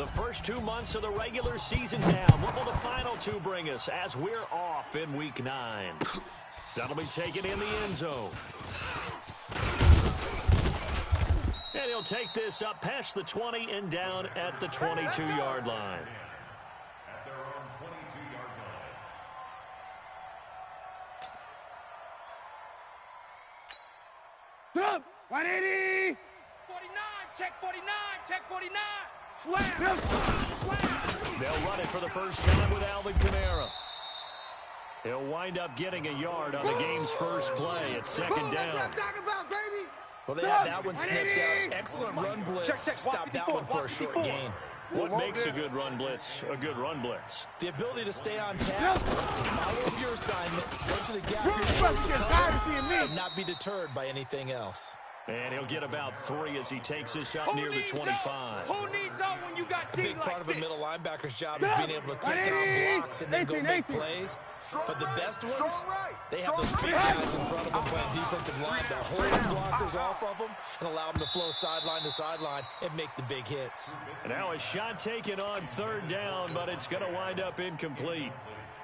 The first 2 months of the regular season down. What will the final two bring us as we're off in Week 9? That'll be taken in the end zone. And he'll take this up past the 20 and down at the 22-yard line. At their own 22-yard line. Up, 180. 49, check 49, check 49. Slam. Slam. They'll run it for the first time with Alvin Kamara. He'll wind up getting a yard on the game's first play at second down. That's what I'm talking about, baby. Well, they had that one snipped out. Excellent run blitz. Stop that one for a short gain. What makes a good run blitz a good run blitz? The ability to stay on task, to follow your assignment, go to the gap you're supposed to Getting cover, tired of seeing me. and not be deterred by anything else. And he'll get about 3 as he takes this up near the 25. Who needs out when you got A team big like part of a this? middle linebacker's job is being able to take on blocks and then go make plays. But the best ones, they have those big guys in front of them playing defensive line that hold the blockers off of them and allow them to flow sideline to sideline and make the big hits. And now a shot taken on third down, but it's going to wind up incomplete.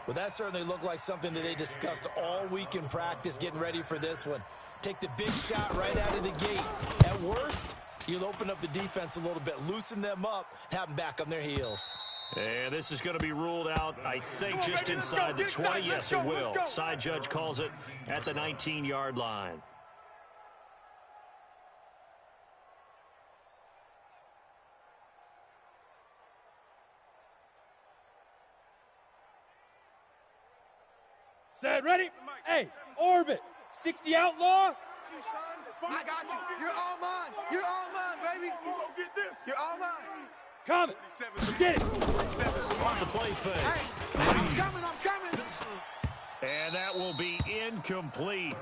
Well, that certainly looked like something that they discussed all week in practice getting ready for this one. Take the big shot right out of the gate. At worst, you'll open up the defense a little bit, loosen them up, have them back on their heels. And this is going to be ruled out, I think, just inside the 20. Yes, it will. Side judge calls it at the 19-yard line. Set, ready? Hey, orbit. 60 outlaw. You, son. I got you. You're all mine. You're all mine, baby. Get this. You're all mine. Coming. Get it. On the play fake. Hey, I'm coming. I'm coming. And that will be incomplete.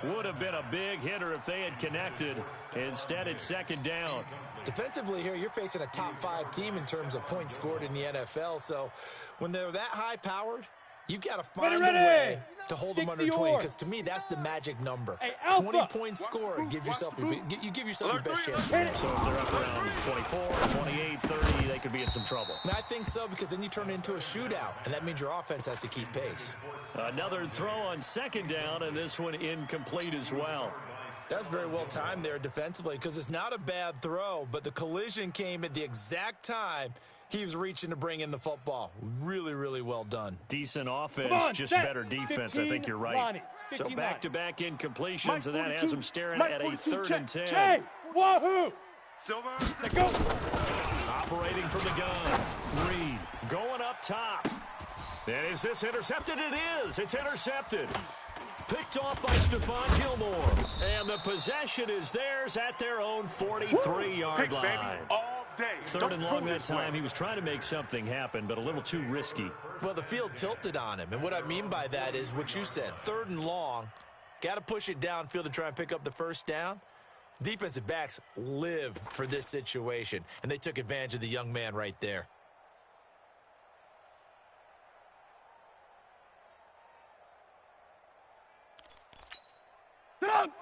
Would have been a big hitter if they had connected. Instead, it's second down. Defensively here, you're facing a top-5 team in terms of points scored in the NFL. So when they're that high-powered, you've got to find a way to hold them under 20, because to me, that's the magic number. Hey, Alpha. 20-point score gives yourself you give yourself your best chance. So if they're up around 24, 28, 30, they could be in some trouble. And I think so, because then you turn it into a shootout, and that means your offense has to keep pace. Another throw on second down, and this one incomplete as well. That's very well timed there defensively, because it's not a bad throw, but the collision came at the exact time he was reaching to bring in the football. Really, really well done. Decent offense, Come on, just set. better defense. 15, I think you're right. Lonnie. So 15 back-to-back incompletions, and that has 42. them staring Mike at a 42, 3rd and 10. Check. Wahoo. Silver. Let go. Operating from the gun. Reed going up top. And is this intercepted? It is. It's intercepted. Picked off by Stephon Gilmore. And the possession is theirs at their own 43-yard Pick, line. baby, all day. 3rd and long that time. He was trying to make something happen, but a little too risky. Well, the field tilted on him, and what I mean by that is what you said. 3rd and long, got to push it downfield to try and pick up the first down. Defensive backs live for this situation, and they took advantage of the young man right there.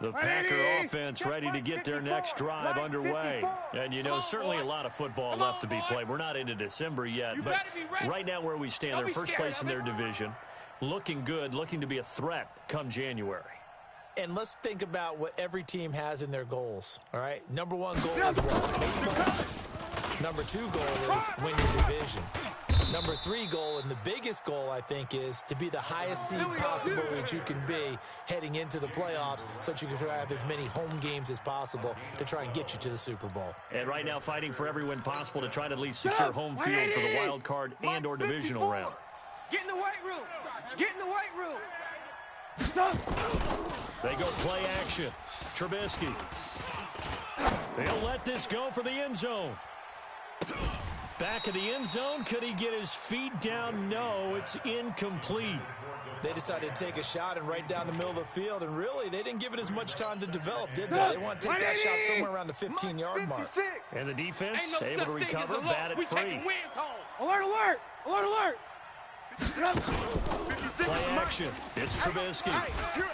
The Packer offense ready to get their next drive underway. And, you know, certainly a lot of football left to be played. We're not into December yet, but right now where we stand, they're first place in their division. Looking good, looking to be a threat come January. And let's think about what every team has in their goals, all right? Number 1 goal is what? Make the playoffs. Number 2 goal is win your division. Number 3 goal, and the biggest goal, I think, is to be the highest seed possible that you can be heading into the playoffs so that you can have as many home games as possible to try and get you to the Super Bowl. And right now fighting for every win possible to try to at least secure home field for the wild card and or divisional round. Get in the weight room. Get in the weight room. They go play action. Trubisky. They'll let this go for the end zone. Back of the end zone. Could he get his feet down? No, it's incomplete. They decided to take a shot and right down the middle of the field, and really, they didn't give it as much time to develop, did they? They want to take that shot somewhere around the 15-yard mark. And the defense Ain't no able to such thing as recover, a loss. bat it We free. taking wins home. Alert, alert, alert, alert. Play action. It's Trubisky.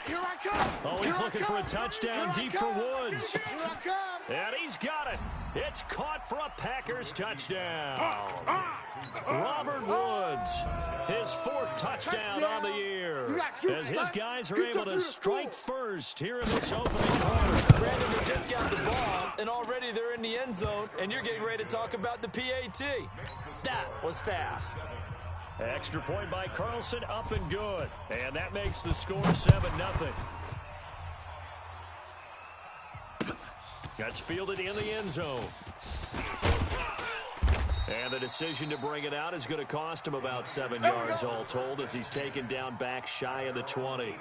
Here I come. Oh, he's looking for a touchdown deep for Woods. Here I come. And he's got it. It's caught for a Packers touchdown. Robert Woods, his fourth touchdown on the year. As his guys are able to strike first here in this opening quarter. Brandon, they just got the ball, and already they're in the end zone, and you're getting ready to talk about the PAT. That was fast. Extra point by Carlson, up and good. And that makes the score 7-0. That's fielded in the end zone. And the decision to bring it out is going to cost him about 7 yards all told as he's taken down back shy of the 20.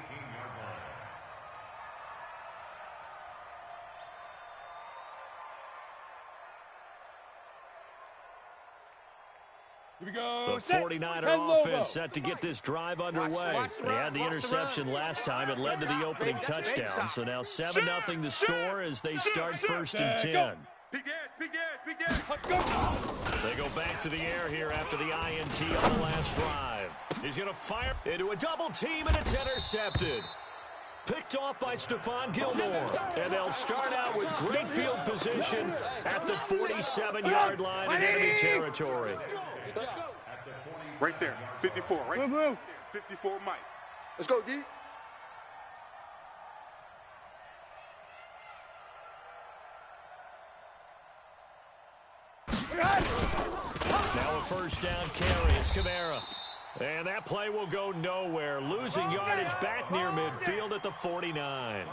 Here we go. The 49er offense set to get this drive underway. They had the interception last time. It led to the opening touchdown. So now 7-0 the score as they start 1st and 10. They go back to the air here after the INT on the last drive. He's going to fire into a double team, and it's intercepted. Picked off by Stephon Gilmore. And they'll start out with great field position at the 47-yard line in enemy territory. Right there, 54, right? Move. 54, Mike. Let's go, D. Now a first down carry. It's Kamara. And that play will go nowhere. Losing yardage back near midfield at the 49.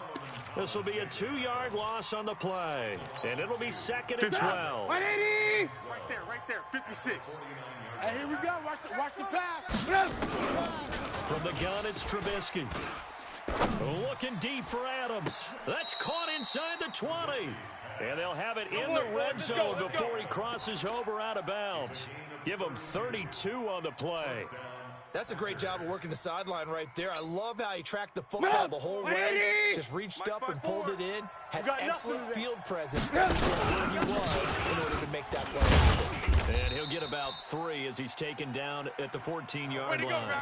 This will be a 2-yard loss on the play. And it'll be 2nd and 12. 180. Right there, 56. Hey, here we go. Watch the pass. From the gun, it's Trubisky. Looking deep for Adams. That's caught inside the 20. And they'll have it in the red zone before he crosses over out of bounds. Give him 32 on the play. That's a great job of working the sideline right there. I love how he tracked the football the whole way. Just reached up and pulled it in. Had excellent field presence. Got where he was in order to make that play happen. And he'll get about 3 as he's taken down at the 14-yard line.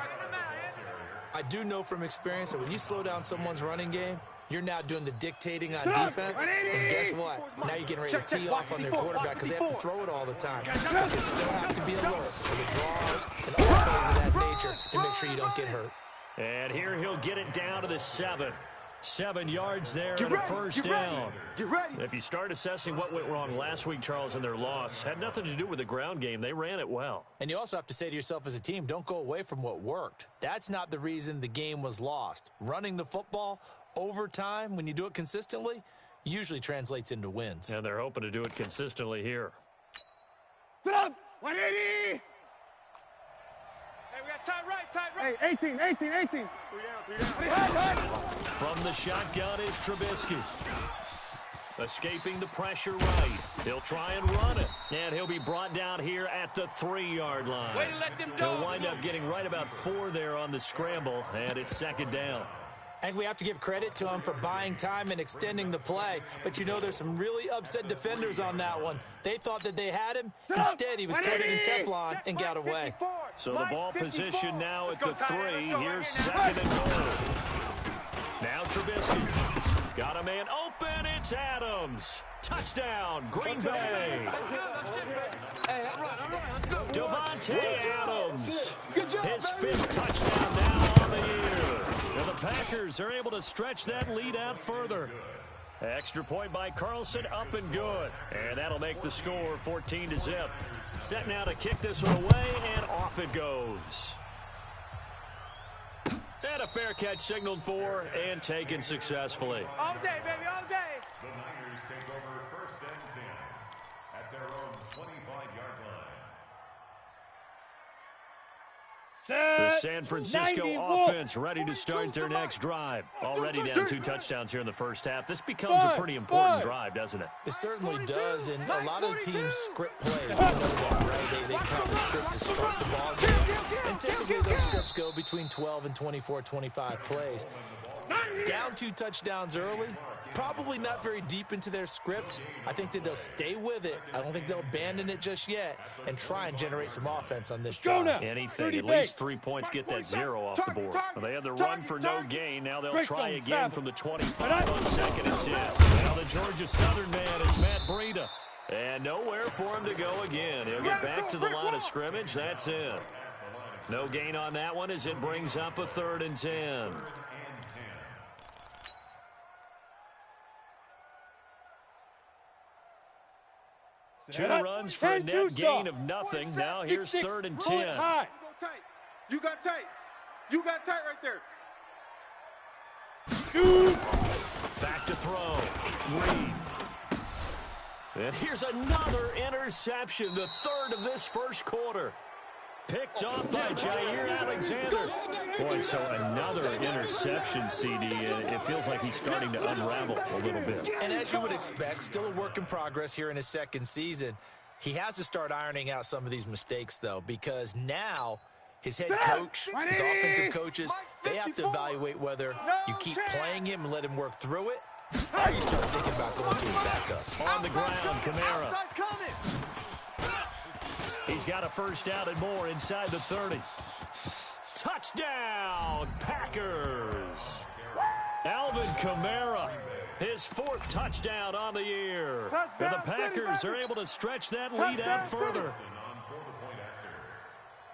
I do know from experience that when you slow down someone's running game, you're now doing the dictating on defense, and guess what? Now you're getting ready to tee off on their quarterback because they have to throw it all the time. But you still have to be alert for the draws and all plays of that nature to make sure you don't get hurt. And here he'll get it down to the 7. 7 yards there and a first down. Get ready. If you start assessing what went wrong last week, Charles, in their loss, had nothing to do with the ground game. They ran it well. And you also have to say to yourself as a team, don't go away from what worked. That's not the reason the game was lost. Running the football over time, when you do it consistently, usually translates into wins. And they're hoping to do it consistently here. Sit up. 180. Hey, we got tight right. Hey, 18. 3 down. From the shotgun is Trubisky. Escaping the pressure right. He'll try and run it. And he'll be brought down here at the 3-yard line. Way to let them He'll dogs wind up getting right about 4 there on the scramble, and it's 2nd down. And we have to give credit to him for buying time and extending the play. But you know there's some really upset defenders on that one. They thought that they had him. Instead, he was coated in Teflon and got away. So the ball position now at the 3. Here's 2nd and goal. Now Trubisky. Got a man open. It's Adams. Touchdown, Green Bay. Davante Adams. His 5th touchdown now on the year. And the Packers are able to stretch that lead out further. Extra point by Carlson, up and good. And that'll make the score 14-0. Set now to kick this one away, and off it goes. And a fair catch signaled for and taken successfully. All day, baby, all day. The Niners take over 1st and 10 at their own 25-yard line. The San Francisco offense ready to start their next drive. Already down 2 touchdowns here in the first half. This becomes a pretty important drive, doesn't it? It certainly does, and a lot of the teams script plays. We know that, right? They have a script to start the ball game, and typically those scripts go between 12 and 24, 25 plays. Down 2 touchdowns early, Probably not very deep into their script. I think that they'll stay with it. I don't think they'll abandon it just yet and try and generate some offense on this drive. Anything, at least 3 points, get that 0 off the board. Well, they had the run for no gain. Now they'll try again from the 25 on 2nd and 10. Now the Georgia Southern man is Matt Breida. And nowhere for him to go again. He'll get back to the line of scrimmage. That's it. No gain on that one as it brings up a 3rd and 10. Two runs for a net gain of nothing. Now here's 3rd and 10. You got tight. You got tight right there. Shoot. Back to throw. Reed. And here's another interception, the 3rd of this first quarter. Picked off by Jair Alexander. Boy, so another interception, CD. It feels like he's starting to unravel a little bit. And as you would expect, still a work in progress here in his 2nd season. He has to start ironing out some of these mistakes, though, because now his head coach, his offensive coaches, they have to evaluate whether you keep playing him and let him work through it, or you start thinking about going to his backup. On the ground, Kamara. He's got a first down and more inside the 30. Touchdown, Packers. Alvin Kamara, his 4th touchdown on the year. And the Packers are able to stretch that lead out further.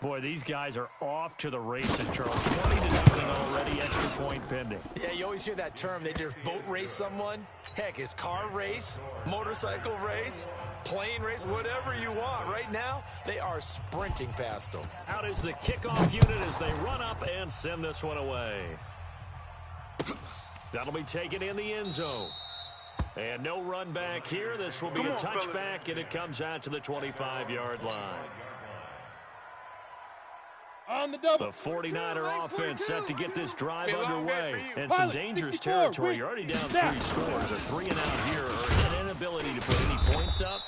Boy, these guys are off to the races, Charles. 20-0 already, extra point pending. Yeah, you always hear that term. They just boat race someone. Heck, it's car race, motorcycle race, plane race, whatever you want. Right now, they are sprinting past them. Out is the kickoff unit as they run up and send this one away. That'll be taken in the end zone. And no run back here. This will be a touchback, and it comes out to the 25-yard line. On the double. The 49er offense set to get this drive underway. And some dangerous territory. You're already down 3 scores. A 3 and out here, or an inability to put any points up.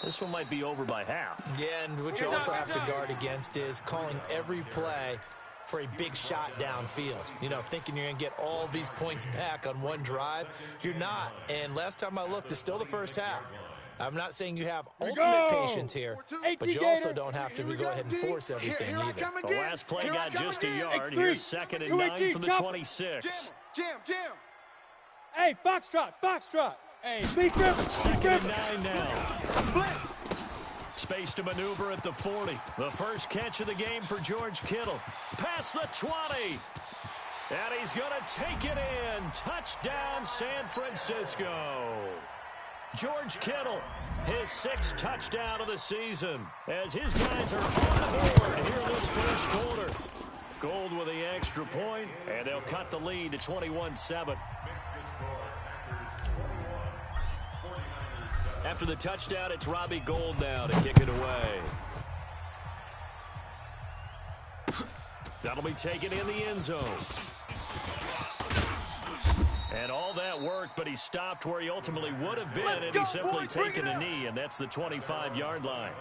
This one might be over by half. Yeah, and what you also have to guard against is calling every play for a big shot downfield. You know, thinking you're going to get all these points back on one drive. You're not. And last time I looked, it's still the first half. I'm not saying you have ultimate patience here, but you also don't have to go ahead and force everything either. The last play got just a yard. Here's 2nd and 9 from the 26. Jam. Hey, Foxtrot. Hey, big grip. 2nd and 9 now. Space to maneuver at the 40. The first catch of the game for George Kittle. Past the 20. And he's going to take it in. Touchdown, San Francisco. George Kittle, his 6th touchdown of the season, as his guys are on the board here this first quarter. Gold with the extra point, and they'll cut the lead to 21-7. After the touchdown, it's Robbie Gould now to kick it away. That'll be taken in the end zone. And all that worked, but he stopped where he ultimately would have been, and he's simply taken a knee, and that's the 25-yard line.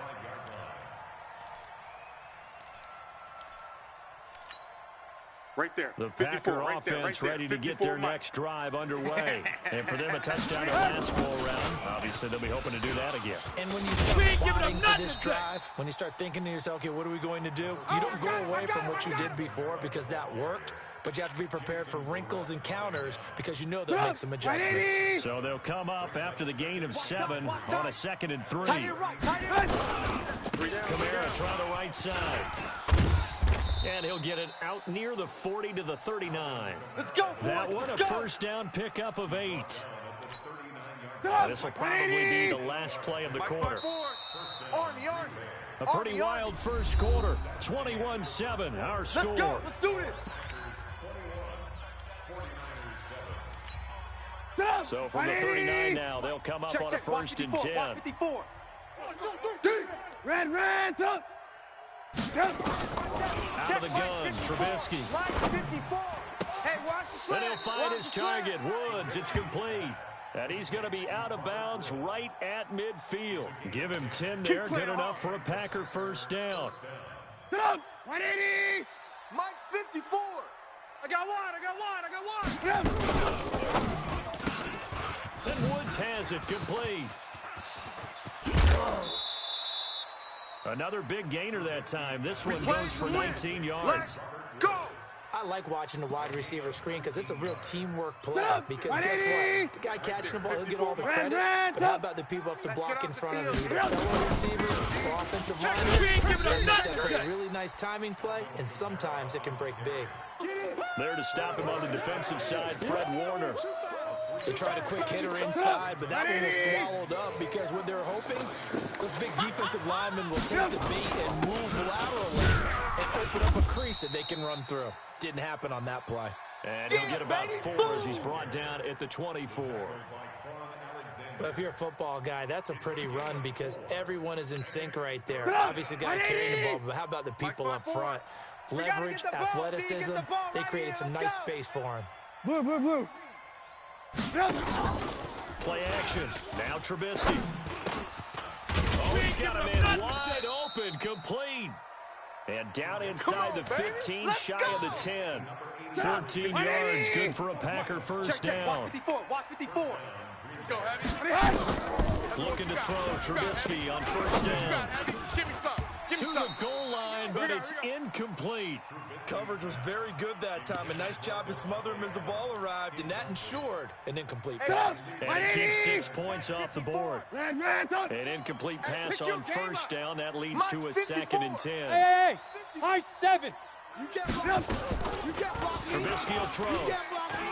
Right there. The Packer offense ready to get their next drive underway. And for them, a touchdown to last go-around. Obviously, they'll be hoping to do that again. And when you start plotting for this drive, when you start thinking to yourself, okay, what are we going to do? You don't go away from what you did before because that worked. But you have to be prepared for wrinkles and counters because you know they'll make some adjustments. So they'll come up after the gain of 7 on a 2nd and 3. Kamara trying the right side. And he'll get it out near the 40 to the 39. Let's go, boys. That one a first down pickup of 8. This will probably be the last play of the quarter. Army. A pretty wild first quarter. 21-7, our score. Let's go. Let's do this. So from the 39 now, they'll come up on a 1st and 10. 54. Red, up. Out of the gun, Trubisky. Hey, watch the slant. And he'll find his target, Woods. It's complete. And he's going to be out of bounds right at midfield. Give him 10 there, good enough for a Packer first down. Get up, 180. Mike 54. I got one. Pitts has it complete. Another big gainer that time. This one goes for 19 yards. Go! I like watching the wide receiver screen because it's a real teamwork play. Because guess what? The guy catching the ball, he'll get all the credit. But how about the people up to block in front of him? Either fellow receiver or offensive lineman. That makes that play a really nice timing play, and sometimes it can break big. There to stop him on the defensive side, Fred Warner. They tried a quick hitter inside, but that one was swallowed up because what they're hoping, those big defensive linemen will take the bait and move laterally and open up a crease that they can run through. Didn't happen on that play. And he'll get about 4 as he's brought down at the 24. But if you're a football guy, that's a pretty run because everyone is in sync right there. Obviously, the guy carrying the ball, but how about the people up front? Leverage, athleticism, they created some nice space for him. Blue. Play action. Now Trubisky. Oh, he's got a man wide open, complete. And down inside the 15, shy of the 10. 14 yards, good for a Packer first down. Watch 54. Let's go, Heavy. Looking to throw Trubisky on first down. Give me some. To the goal line, but it's incomplete. Coverage was very good that time. A nice job to smother him as the ball arrived, and that ensured an incomplete pass. And it keeps 6 points off the board. An incomplete pass on first down. That leads to a 2nd and 10. Hey, high 7. You can't block me. You can't block me. Trubisky will throw. You can't block me.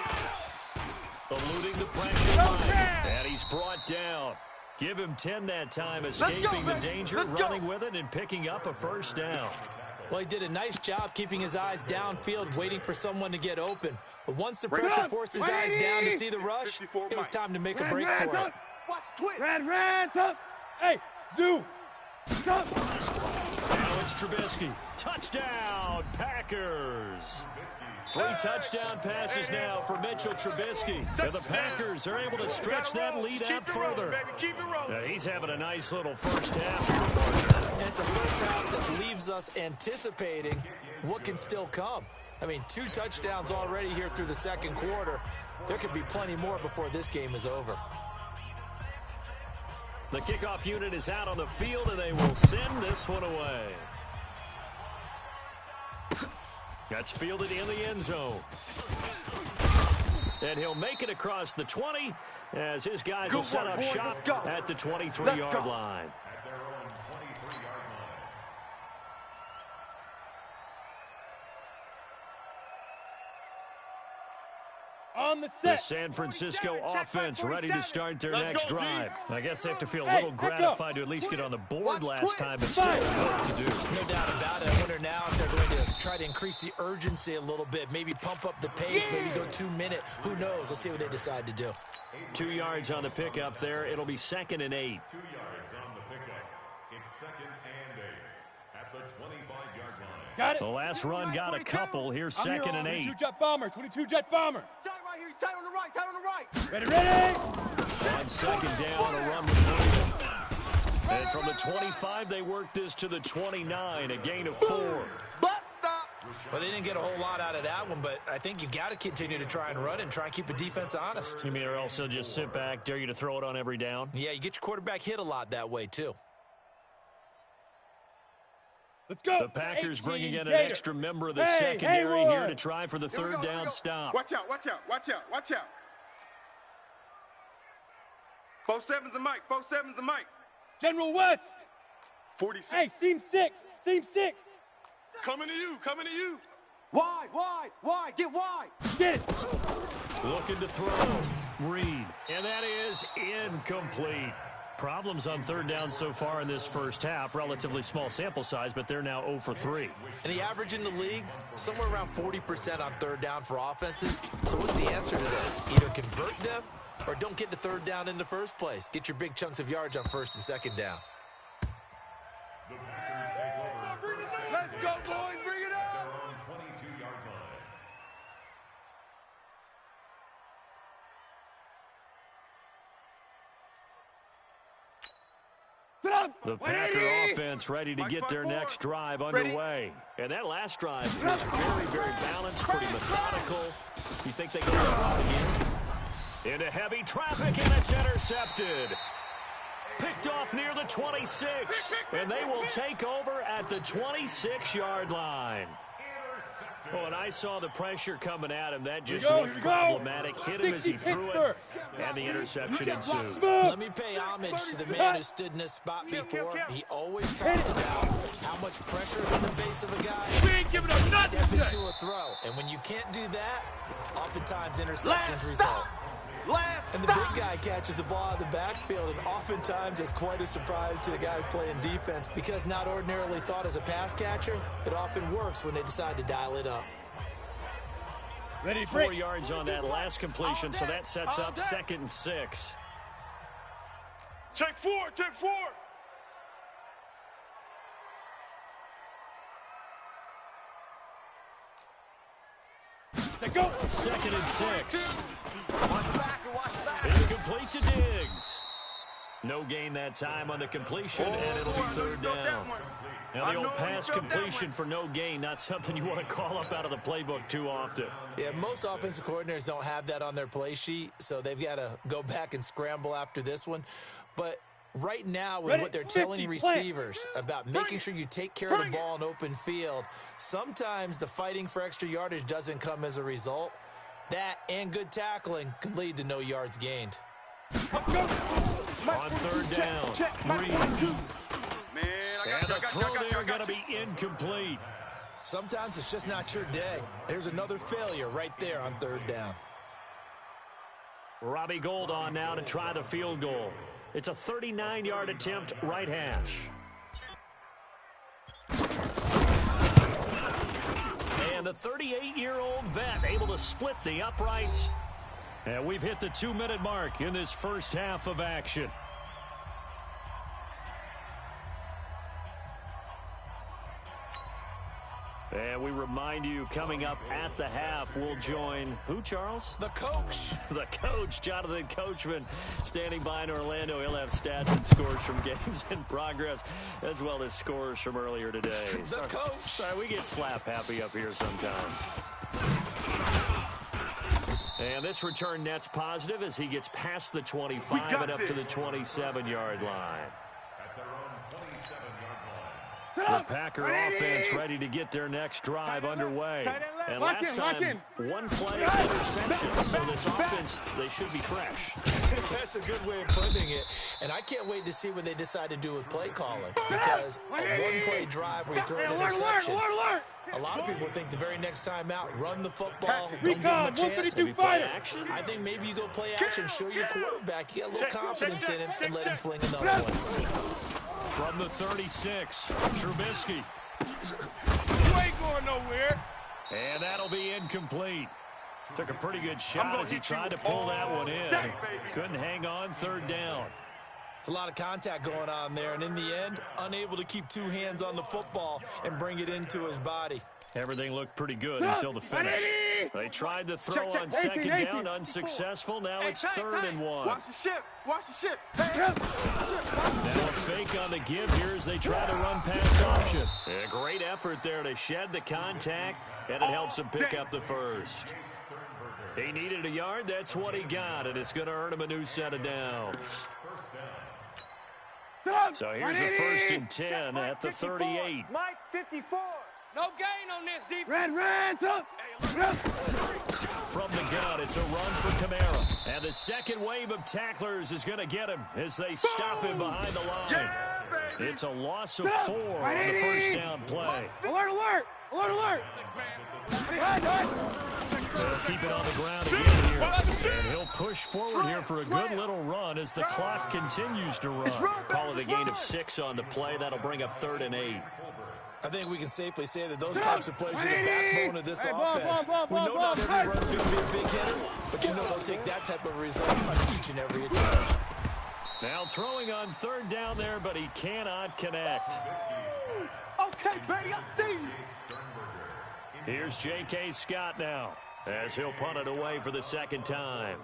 Eluding the pressure line. And he's brought down. Give him 10 that time, escaping the danger, running with it, and picking up a first down. Well, he did a nice job keeping his eyes downfield, waiting for someone to get open. But once the pressure forced his eyes down to see the rush, it was time to make a break for it. Watch twitch. Red, top. Hey, Zoo. Now it's Trubisky. Touchdown, Packers. 3 touchdown passes now for Mitchell Trubisky. And the Packers are able to stretch that lead out further. He's having a nice little first half. It's a first half that leaves us anticipating what can still come. I mean, 2 touchdowns already here through the second quarter. There could be plenty more before this game is over. The kickoff unit is out on the field, and they will send this one away. That's fielded in the end zone. And he'll make it across the 20 as his guys will set up shop at the 23-yard line. On the The set. San Francisco offense ready to start their next drive. I guess they have to feel a little gratified to at least get on the board last time, but still work to do. No doubt about it. I wonder now if they're going to try to increase the urgency a little bit, maybe pump up the pace, maybe go 2-minute. Who knows? Let's see what they decide to do. 2 yards on the pickup there. It'll be 2nd and 8. 2 yards on the pickup. It's 2nd and 8 at the 25-yard line. Got it. The last run got a couple. Here's 2nd and 8. 22 jet bomber. 22 jet bomber. Tight right here. Tight on the right. Tight on the right. Ready. On 2nd down, a run with Williams. And from the 25, they work this to the 29, a gain of 4. Bus stop. Well, they didn't get a whole lot out of that one, but I think you've got to continue to try and run and try and keep the defense honest. You mean, or else they'll just sit back, dare you to throw it on every down? Yeah, you get your quarterback hit a lot that way, too. Let's go. The Packers 18 bringing in an Gator. extra member of the Hey, secondary Haywood. here to try for the third down stop. Watch out. Watch out. Watch out. Watch out. 4-7's a mic. 4-7's a mic. General West. 46. Hey, seam 6. Seam 6. Coming to you. Coming to you. Wide. Get wide. Get it. Looking to throw. Reed. And that is incomplete. Problems on third down so far in this first half. Relatively small sample size, but they're now 0 for 3. And the average in the league, somewhere around 40% on third down for offenses. So what's the answer to this? Either convert them or don't get to third down in the first place. Get your big chunks of yards on first and second down. The Packers take over. Let's go, boys. Bring it At up. their own 22-yard line. The Packer offense ready to get their next drive underway. And that last drive was very, very balanced, pretty methodical. You think they go that route again? Into heavy traffic, and it's intercepted. Picked off near the 26, and they will take over at the 26-yard line. Oh, and I saw the pressure coming at him. That just looked problematic. Hit him as he threw it, and the interception ensued. Let me pay homage to the man who stood in this spot before. He always talked about how much pressure is in the face of a guy. We ain't giving up nothing. Step into a throw. And when you can't do that, oftentimes interceptions result. And the big guy catches the ball out of the backfield, and oftentimes it's quite a surprise to the guys playing defense because not ordinarily thought as a pass catcher, it often works when they decide to dial it up. Ready to 4 yards on that last completion, so that sets up 2nd and 6. Check 4, check 4. Let's go. 2nd and 6. Watch back and watch back. It's complete to Diggs. No gain that time on the completion, and it'll be 3rd down. Now, the old pass completion for no gain, not something you want to call up out of the playbook too often. Yeah, most offensive coordinators don't have that on their play sheet, so they've got to go back and scramble after this one. But right now, with what they're telling receivers about making sure you take care of the ball in open field, sometimes the fighting for extra yardage doesn't come as a result. That and good tackling can lead to no yards gained. On 3rd down, Reed. And the throw there going to be incomplete. Sometimes it's just not your day. There's another failure right there on 3rd down. Robbie Gould on now to try the field goal. It's a 39-yard attempt, right hash. And the 38-year-old vet able to split the uprights. And we've hit the 2-minute mark in this first half of action. And we remind you, coming up at the half, we'll join who, Charles? The coach. The coach, Jonathan Coachman, standing by in Orlando. He'll have stats and scores from games in progress, as well as scores from earlier today. The coach. Sorry, we get slap happy up here sometimes. And this return net's positive as he gets past the 25 and up to the 27-yard line. The Packer offense ready to get their next drive underway. And last time, one play interception. So this offense, they should be fresh. That's a good way of putting it. And I can't wait to see what they decide to do with play calling. Because a one-play drive where you throw an interception, a lot of people think the very next time out, run the football, don't give them a chance. Maybe play action. I think maybe you go play action, show your quarterback, you got a little confidence in him, and let him fling another one. From the 36, Trubisky. You ain't going nowhere. And that'll be incomplete. Took a pretty good shot as he tried to pull that one in. Couldn't hang on 3rd down. It's a lot of contact going on there, and in the end, unable to keep 2 hands on the football and bring it into his body. Everything looked pretty good until the finish. They tried to throw on 2nd down, unsuccessful. Now it's 3rd and 1. Watch the ship. Watch the ship. Now a fake on the give here as they try to run pass option. A great effort there to shed the contact, and it helps him pick up the first. He needed a yard. That's what he got, and it's going to earn him a new set of downs. So here's a 1st and 10 at the 38. Mike 54. No gain on this defense. Ran, From the gun, it's a run for Kamara. And the second wave of tacklers is going to get him as they stop him behind the line. Yeah, baby. It's a loss of 4 on the first down play. Alert. They'll keep it on the ground again here. And he'll push forward here for a good little run as the clock continues to run. Call it a gain of 6 on the play. That'll bring up 3rd and 8. I think we can safely say that those types of plays are the backbone of this offense. We know not every run's going to be a big hitter, but you know they'll take that type of result on each and every attempt. Now throwing on 3rd down there, but he cannot connect. Okay, baby, I see you. Here's J.K. Scott now as he'll punt it away for the 2nd time.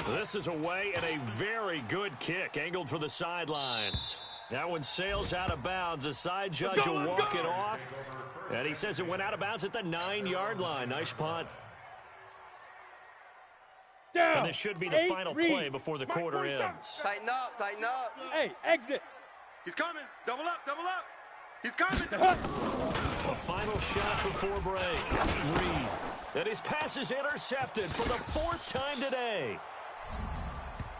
This is away and a very good kick angled for the sidelines. That one sails out of bounds. The side judge will walk it off. And he says it went out of bounds at the 9-yard line. Nice punt. Down. And this should be the 8, final read. play before the quarter ends. Tighten up, tighten up. Hey, exit. He's coming. Double up, double up. He's coming. A final shot before break. Reed. And his pass is intercepted for the 4th time today.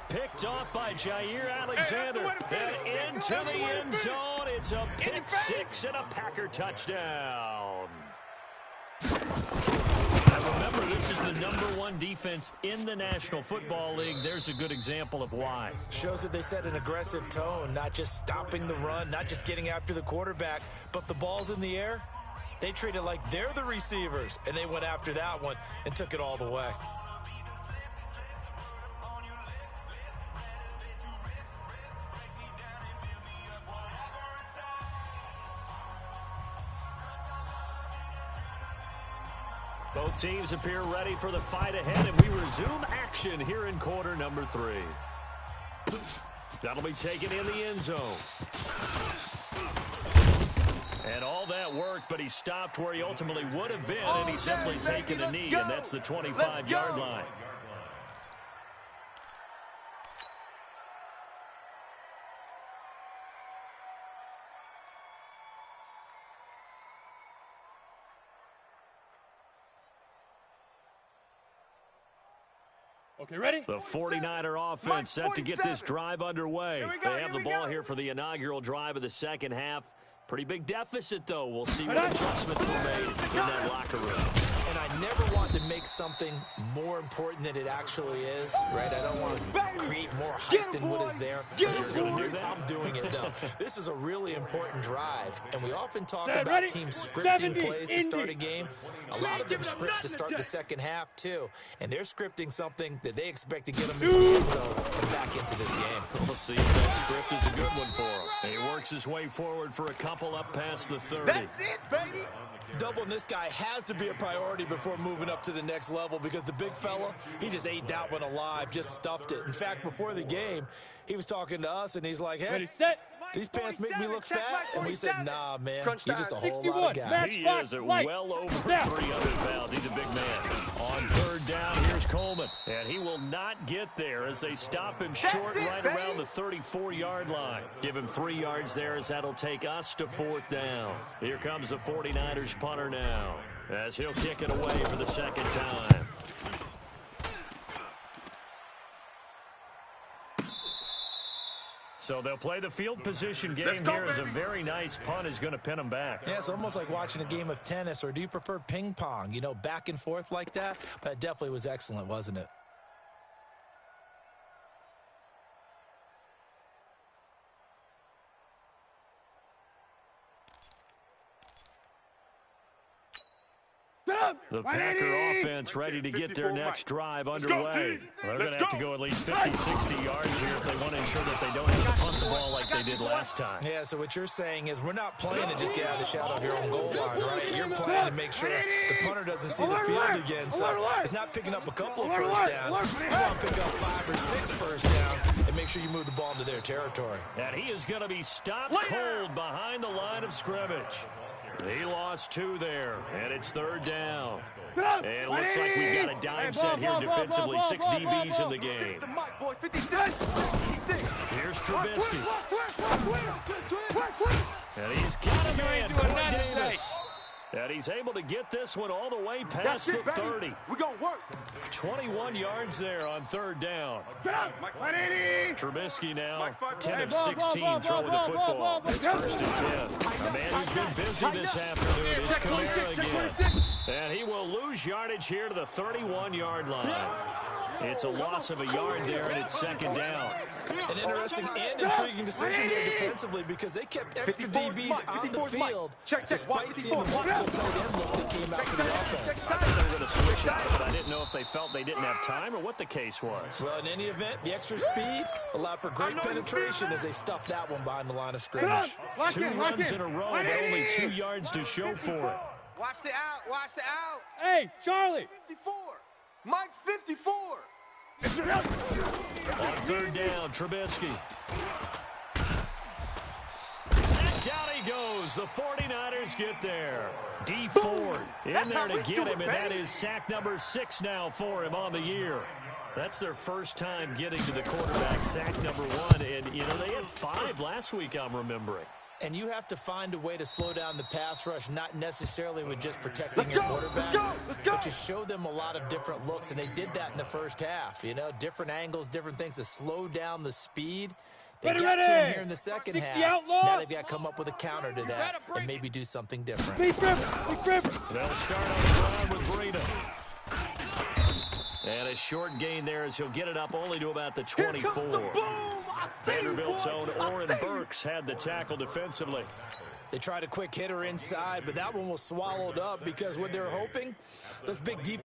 Picked off by Jair Alexander. And into the end zone. It's a pick six and a Packer touchdown. And remember, this is the #1 defense in the National Football League. There's a good example of why. Shows that they set an aggressive tone, not just stopping the run, not just getting after the quarterback, but the ball's in the air. They treat it like they're the receivers, and they went after that one and took it all the way. Both teams appear ready for the fight ahead, and we resume action here in quarter number 3. That'll be taken in the end zone. And all that worked, but he stopped where he ultimately would have been, and he's simply taken a knee, and that's the 25-yard line. Okay, ready? The 49er offense set to get this drive underway. They have the ball here for the inaugural drive of the second half. Pretty big deficit, though. We'll see what adjustments were made in that locker room. And I never want to make something more important than it actually is, right? I don't want to create more hype than what is there. I'm doing it, though. This is a really important drive, and we often talk about teams scripting plays to start a game. A lot of them script to start the second half, too, and they're scripting something that they expect to get them into the end zone and back into this game. We'll see if that script is a good one for him. He works his way forward for a couple up past the 30. That's it, baby. Doubling this guy has to be a priority before moving up to the next level because the big fella, he just ate that one alive, just stuffed it. In fact, before the game, he was talking to us, and he's like, hey, Ready, set. these pants make me look fat. And we said, nah, man, Crunch you're just a time. whole 61, lot of guy. match. He Xbox is at lights. well over Now. 300 pounds. He's a big man. On third down, here's Coleman. And he will not get there as they stop him short right around the 34-yard line. Give him 3 yards there as that'll take us to 4th down. Here comes the 49ers punter now as he'll kick it away for the second time. So they'll play the field position game here as a very nice punt is going to pin them back. Yeah, it's almost like watching a game of tennis, or do you prefer ping pong? You know, back and forth like that? But it definitely was excellent, wasn't it? The Packer offense ready to get their next drive underway. They're going to have to go at least 50, 60 yards here if they want to ensure that they don't have to punt the ball like they did last time. Yeah, so what you're saying is we're not playing to just get out of the shadow of your own goal line, right? You're playing to make sure the punter doesn't see the field again. So it's not picking up a couple of first downs. You want to pick up 5 or 6 first downs and make sure you move the ball into their territory. And he is going to be stopped cold behind the line of scrimmage. He lost 2 there, and it's 3rd down. And it looks like we've got a dime set here defensively. 6 DBs in the game. Here's Trubisky. And he's got a man, Corey Davis. And he's able to get this one all the way past the 30. We're going to work. 21 yards there on 3rd down. Trubisky now 10 of 16 throwing the football. It's 1st and 10. A man who's been busy this afternoon is Kamara again. And he will lose yardage here to the 31-yard line. It's a loss of a yard there, and it's 2nd down. An interesting and intriguing decision there defensively because they kept extra DBs on the field despite seeing the multiple tight end look that came out for the offense. I thought they were going to switch out, but I didn't know if they felt they didn't have time or what the case was. Well, in any event, the extra speed allowed for great penetration as they stuffed that one behind the line of scrimmage. 2 runs in a row, but only 2 yards to show for it. Watch the out. Watch the out. Hey, Charlie. 54. Mike 54. On 3rd down, Trubisky. And down he goes. The 49ers get there. D Ford in there to get him, and that is sack number 6 now for him on the year. That's their first time getting to the quarterback, sack number 1. And, you know, they had 5 last week, I'm remembering. And you have to find a way to slow down the pass rush, not necessarily with just protecting your quarterback, but to show them a lot of different looks. And they did that in the first half. You know, different angles, different things to slow down the speed. They got to him here in the second half. Now they've got to come up with a counter to that and maybe do something different. They'll start on the ground with Breida. And a short gain there as he'll get it up only to about the 24. Vanderbilt's own Oren Burks had the tackle defensively. They tried a quick hitter inside, but that one was swallowed up because what they're hoping, those big defense